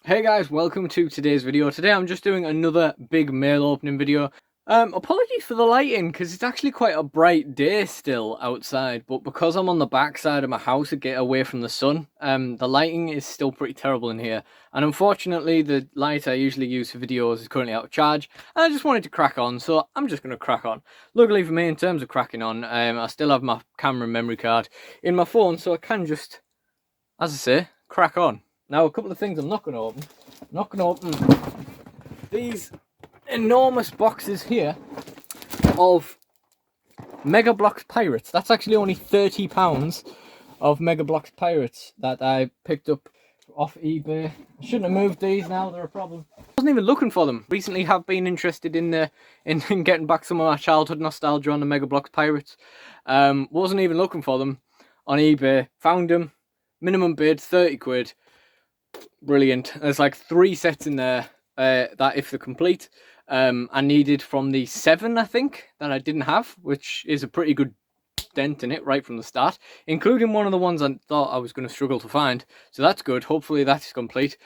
Hey guys, welcome to today's video. Today I'm just doing another big mail opening video. Apologies for the lighting because it's actually quite a bright day still outside, but because I'm on the back side of my house to get away from the sun, the lighting is still pretty terrible in here. And unfortunately, the light I usually use for videos is currently out of charge, and I just wanted to crack on, so I'm just going to crack on. Luckily for me, in terms of cracking on, I still have my camera and memory card in my phone, so I can just, as I say, crack on. Now, a couple of things I'm not going to open. I'm not going to open these enormous boxes here of Mega Bloks Pirates. That's actually only £30 of Mega Bloks Pirates that I picked up off eBay. I shouldn't have moved these now, they're a problem. I wasn't even looking for them. Recently have been interested in getting back some of my childhood nostalgia on the Mega Bloks Pirates. Wasn't even looking for them on eBay. Found them. Minimum bid, 30 quid. Brilliant. There's like 3 sets in there that, if they're complete, I needed from the 7, I think, that I didn't have, which is a pretty good dent in it right from the start, including one of the ones I thought I was going to struggle to find. So that's good. Hopefully that's complete.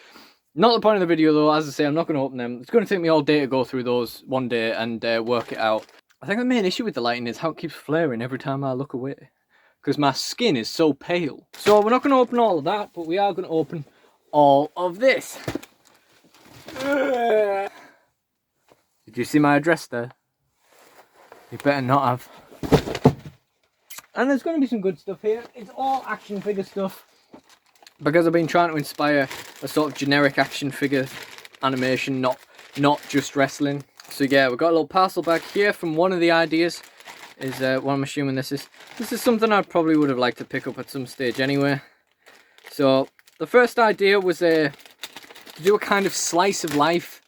Not the point of the video though. As I say, I'm not going to open them. It's going to take me all day to go through those one day and work it out. I think the main issue with the lighting is how it keeps flaring every time I look away, because my skin is so pale. So we're not going to open all of that, but we are going to open all of this. Did you see my address there? You better not have. And there's going to be some good stuff here. It's all action figure stuff, because I've been trying to inspire a sort of generic action figure animation, not just wrestling. So yeah, we've got a little parcel bag here from one of the ideas. Is what I'm assuming this is. This is something I probably would have liked to pick up at some stage anyway. So the first idea was to do a kind of slice of life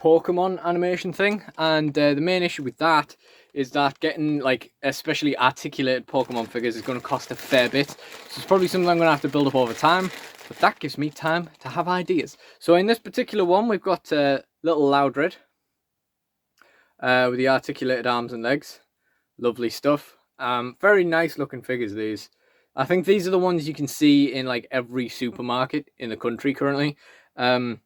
Pokemon animation thing, and the main issue with that is that getting like especially articulated Pokemon figures is going to cost a fair bit. So it's probably something I'm going to have to build up over time, but that gives me time to have ideas. So in this particular one, we've got little Loudred with the articulated arms and legs. Lovely stuff. Very nice looking figures, these. I think these are the ones you can see in like every supermarket in the country currently. They're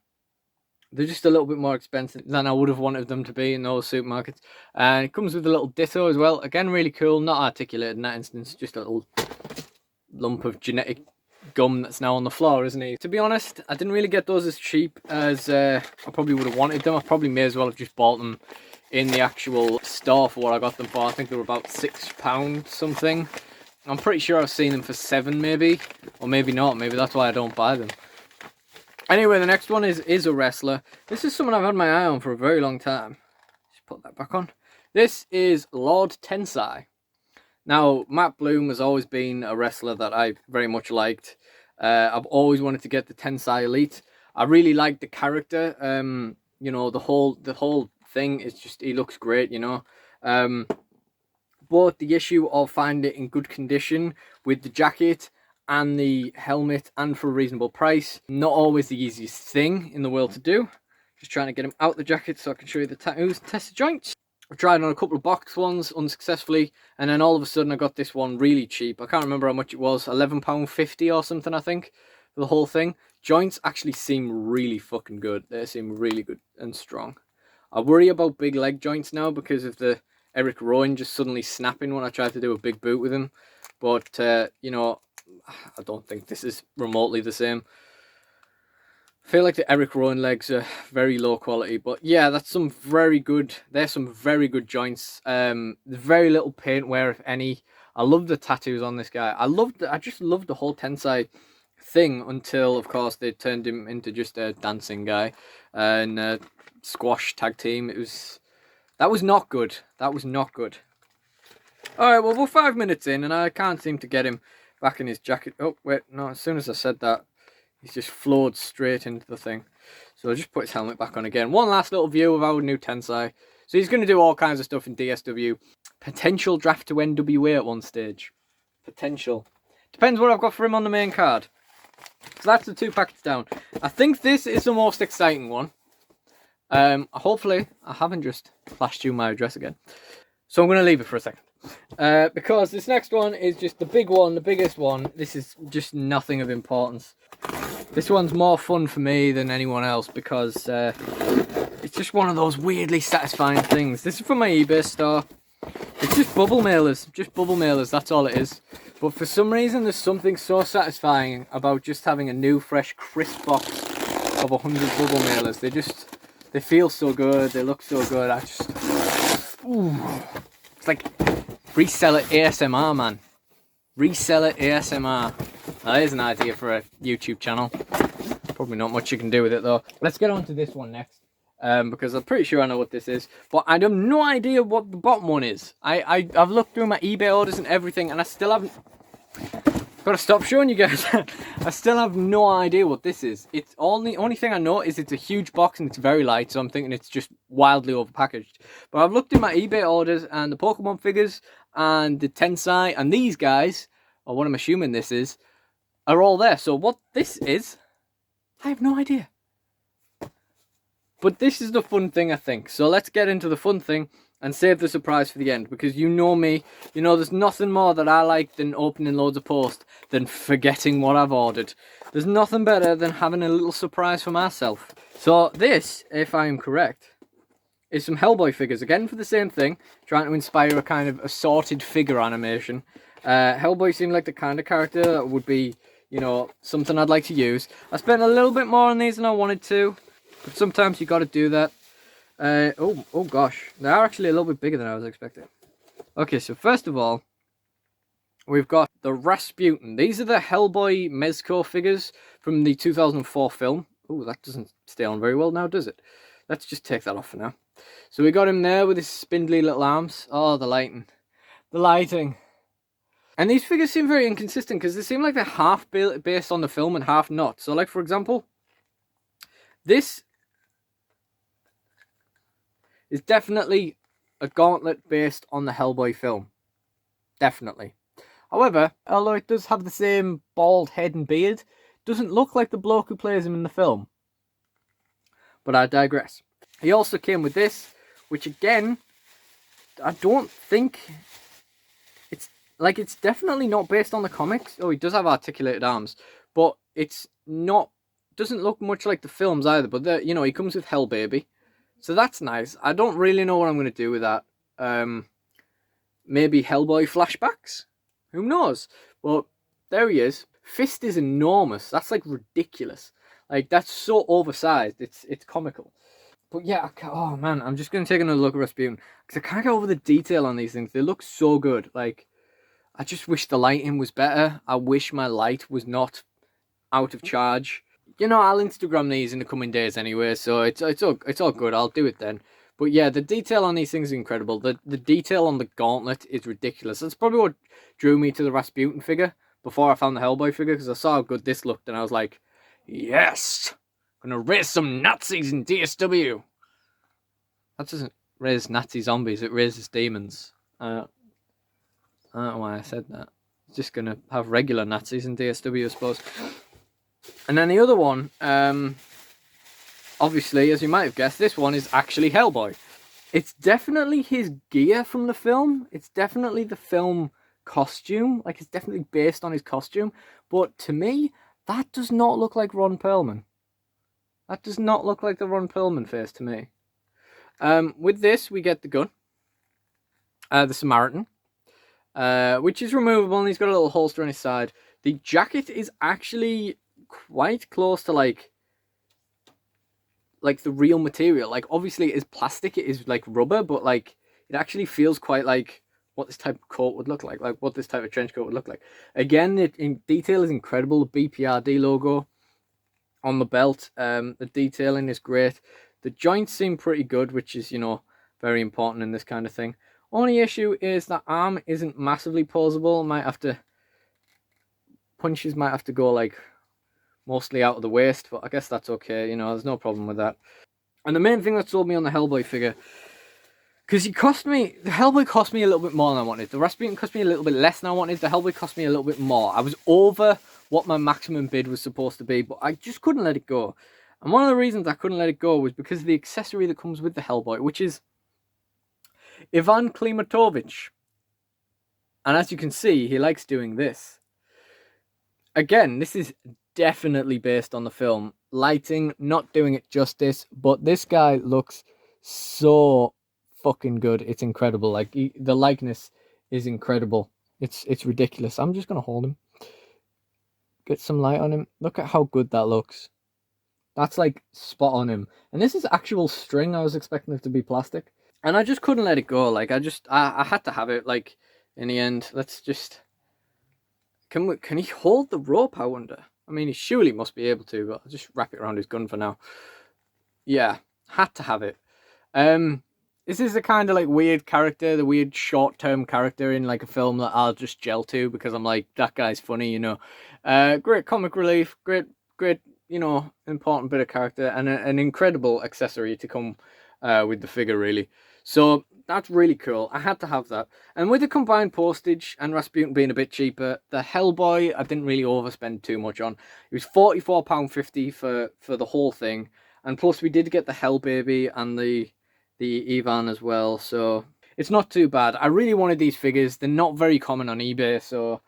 just a little bit more expensive than I would have wanted them to be in those supermarkets. And it comes with a little Ditto as well. Again, really cool. Not articulated in that instance. Just a little lump of genetic gum that's now on the floor, isn't he? To be honest, I didn't really get those as cheap as I probably would have wanted them. I probably may as well have just bought them in the actual store for what I got them for. I think they were about £6 something. I'm pretty sure I've seen them for 7 maybe, or maybe not. Maybe that's why I don't buy them. Anyway, the next one is a wrestler. This is someone I've had my eye on for a very long time. Just put that back on. This is Lord Tensai. Now, Matt Bloom has always been a wrestler that I very much liked. I've always wanted to get the Tensai Elite. I really like the character. You know, the whole thing is just, he looks great, you know. But the issue of finding it in good condition with the jacket and the helmet and for a reasonable price, not always the easiest thing in the world to do. Just trying to get him out the jacket so I can show you the tattoos, test the joints. I've tried on a couple of box ones unsuccessfully, and then all of a sudden I got this one really cheap. I can't remember how much it was, £11.50 or something I think, for the whole thing. Joints actually seem really fucking good. They seem really good and strong. I worry about big leg joints now because of the Eric Rowan just suddenly snapping when I tried to do a big boot with him. But, you know, I don't think this is remotely the same. I feel like the Eric Rowan legs are very low quality. But yeah, that's some very good, there's some very good joints. Very little paint wear, if any. I love the tattoos on this guy. I just loved the whole Tensai thing until, of course, they turned him into just a dancing guy. And squash tag team. That was not good. That was not good. Alright, well, we're 5 minutes in and I can't seem to get him back in his jacket. Oh, wait, no, as soon as I said that, he's just floored straight into the thing. So I'll just put his helmet back on again. One last little view of our new Tensai. So he's going to do all kinds of stuff in DSW. Potential draft to NWA at one stage. Potential. Depends what I've got for him on the main card. So that's the 2 packets down. I think this is the most exciting one. Hopefully I haven't just flashed you my address again. So I'm going to leave it for a second. Because this next one is just the big one, the biggest one. This is just nothing of importance. This one's more fun for me than anyone else because it's just one of those weirdly satisfying things. This is from my eBay store. It's just bubble mailers, that's all it is. But for some reason there's something so satisfying about just having a new, fresh, crisp box of 100 bubble mailers. They feel so good, they look so good. Ooh. It's like reseller ASMR, man. Reseller ASMR. That is an idea for a YouTube channel. Probably not much you can do with it though. Let's get on to this one next. Because I'm pretty sure I know what this is, but I have no idea what the bottom one is. I've looked through my eBay orders and everything, and I still haven't. Gotta stop showing you guys. I still have no idea what this is. It's only thing I know is it's a huge box and it's very light, so I'm thinking it's just wildly overpackaged. But I've looked in my eBay orders and the Pokemon figures and the Tensai and these guys, or what I'm assuming this is, are all there. So what this is, I have no idea. But this is the fun thing, I think. So let's get into the fun thing and save the surprise for the end. Because you know me, you know there's nothing more that I like than opening loads of posts than forgetting what I've ordered. There's nothing better than having a little surprise for myself. So this, if I'm correct, is some Hellboy figures. Again for the same thing, trying to inspire a kind of assorted figure animation. Hellboy seemed like the kind of character that would be, you know, something I'd like to use. I spent a little bit more on these than I wanted to. But sometimes you got to do that. Oh gosh, they are actually a little bit bigger than I was expecting. Okay, so first of all, we've got the Rasputin. These are the Hellboy Mezco figures from the 2004 film. Oh, that doesn't stay on very well now, does it? Let's just take that off for now. So we got him there with his spindly little arms. Oh, the lighting. The lighting. And these figures seem very inconsistent because they seem like they're half based on the film and half not. So like, for example, this is definitely a gauntlet based on the Hellboy film. Definitely. However, although it does have the same bald head and beard, it doesn't look like the bloke who plays him in the film. But I digress. He also came with this, which again, I don't think it's definitely not based on the comics. Oh, he does have articulated arms, but it's not, doesn't look much like the films either. But you know, he comes with Hellbaby. So that's nice. I don't really know what I'm going to do with that. Maybe Hellboy flashbacks? Who knows? Well, there he is. Fist is enormous. That's like ridiculous. Like, that's so oversized. It's comical. But yeah, oh man, I'm just going to take another look at Rasputin. Because I can't get over the detail on these things. They look so good. Like, I just wish the lighting was better. I wish my light was not out of charge. You know, I'll Instagram these in the coming days anyway, so it's all good. I'll do it then. But yeah, the detail on these things is incredible. The detail on the gauntlet is ridiculous. That's probably what drew me to the Rasputin figure before I found the Hellboy figure, because I saw how good this looked and I was like, yes! I'm gonna raise some Nazis in DSW. That doesn't raise Nazi zombies, it raises demons. I don't know why I said that. It's just gonna have regular Nazis in DSW, I suppose. And then the other one, obviously, as you might have guessed, this one is actually Hellboy. It's definitely his gear from the film. It's definitely the film costume. Like, it's definitely based on his costume. But to me, that does not look like Ron Perlman. That does not look like the Ron Perlman face to me. With this, we get the gun. The Samaritan. Which is removable, and he's got a little holster on his side. The jacket is actually quite close to like the real material. Like, obviously it is plastic, it is like rubber, but like it actually feels quite like what this type of coat would look like what this type of trench coat would look like. Again, it in detail is incredible. The BPRD logo on the belt, the detailing is great. The joints seem pretty good, which is, you know, very important in this kind of thing. Only issue is that arm isn't massively posable. Punches might have to go like mostly out of the waist, but I guess that's okay, you know, there's no problem with that. And the main thing that sold me on the Hellboy figure, because the Hellboy cost me a little bit more than I wanted. The Rasputin cost me a little bit less than I wanted. The Hellboy cost me a little bit more. I was over what my maximum bid was supposed to be, but I just couldn't let it go. And one of the reasons I couldn't let it go was because of the accessory that comes with the Hellboy, which is Ivan Klimatovich. And as you can see, he likes doing this. Again, this is definitely based on the film. Lighting, not doing it justice, but this guy looks so fucking good. It's incredible. Like, the likeness is incredible. It's ridiculous. I'm just gonna hold him. Get some light on him. Look at how good that looks. That's like spot on him. And this is actual string. I was expecting it to be plastic. And I just couldn't let it go. Like, I had to have it. Like, in the end, let's just... Can he hold the rope, I wonder? I mean, he surely must be able to, but I'll just wrap it around his gun for now. Yeah, had to have it. This is the kind of like weird character, the weird short-term character in like a film that I'll just gel to because I'm like, that guy's funny, you know. Great comic relief, great, you know, important bit of character, and an incredible accessory to come with the figure, really. So that's really cool. I had to have that. And with the combined postage and Rasputin being a bit cheaper, the Hellboy I didn't really overspend too much on. It was £44.50 for the whole thing. And plus we did get the Hellbaby and the Ivan as well. So it's not too bad. I really wanted these figures. They're not very common on eBay, so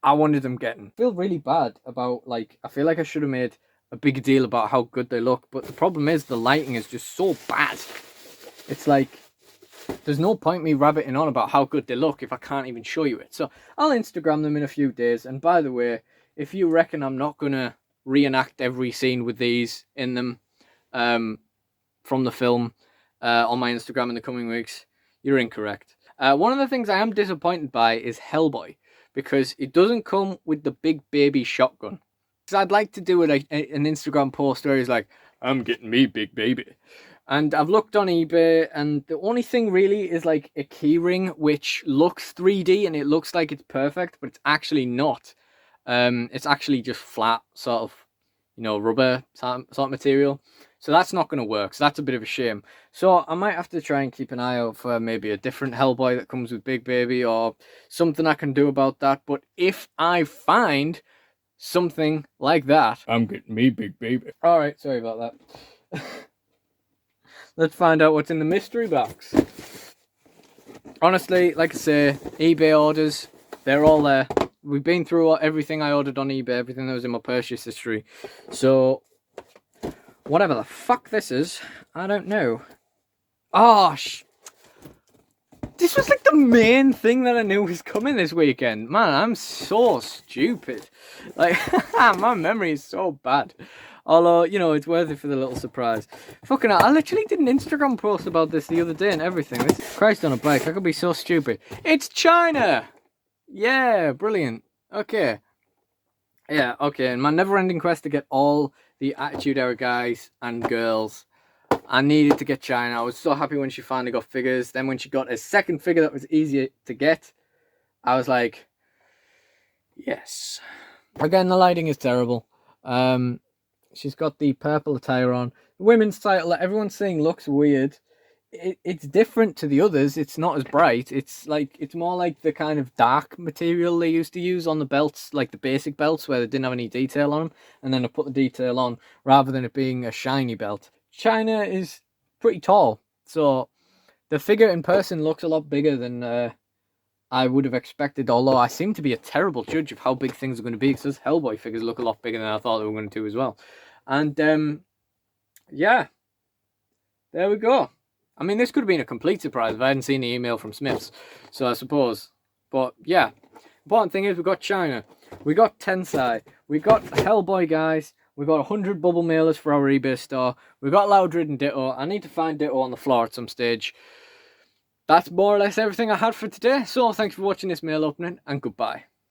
I wanted them getting. I feel really bad about, like, I feel like I should have made a big deal about how good they look. But the problem is the lighting is just so bad. It's like, there's no point me rabbiting on about how good they look if I can't even show you it. So I'll Instagram them in a few days. And by the way, if you reckon I'm not going to reenact every scene with these in them from the film on my Instagram in the coming weeks, you're incorrect. One of the things I am disappointed by is Hellboy, because it doesn't come with the big baby shotgun. So I'd like to do an Instagram post where he's like, I'm getting me big baby. And I've looked on eBay, and the only thing really is like a keyring, which looks 3D and it looks like it's perfect, but it's actually not. It's actually just flat, sort of, you know, rubber sort of material. So that's not going to work. So that's a bit of a shame. So I might have to try and keep an eye out for maybe a different Hellboy that comes with Big Baby, or something I can do about that. But if I find something like that, I'm getting me Big Baby. All right, sorry about that. Let's find out what's in the mystery box. Honestly, like I say, eBay orders, they're all there. We've been through everything I ordered on eBay, everything that was in my purchase history. So, whatever the fuck this is, I don't know. Oh, this was like the main thing that I knew was coming this weekend. Man, I'm so stupid. Like, my memory is so bad. Although, you know, it's worth it for the little surprise. Fucking hell, I literally did an Instagram post about this the other day and everything. Christ on a bike, I could be so stupid. It's Chyna! Yeah, brilliant. Okay. Yeah, okay. In my never-ending quest to get all the Attitude Era guys and girls, I needed to get Chyna. I was so happy when she finally got figures. Then when she got a second figure that was easier to get, I was like, yes. Again, the lighting is terrible. She's got the purple attire on. The women's title that everyone's saying looks weird. It's different to the others. It's not as bright. It's more like the kind of dark material they used to use on the belts, like the basic belts where they didn't have any detail on them, and then they put the detail on rather than it being a shiny belt. Chyna is pretty tall, so the figure in person looks a lot bigger than I would have expected, although I seem to be a terrible judge of how big things are going to be, because those Hellboy figures look a lot bigger than I thought they were going to as well. And, yeah, there we go. I mean, this could have been a complete surprise if I hadn't seen the email from Smiths, so I suppose. But, yeah, important thing is we got Chyna, we got Tensai, we got Hellboy guys, we got 100 bubble mailers for our eBay store, we got Loudred and Ditto. I need to find Ditto on the floor at some stage. That's more or less everything I had for today, so thanks for watching this mail opening, and goodbye.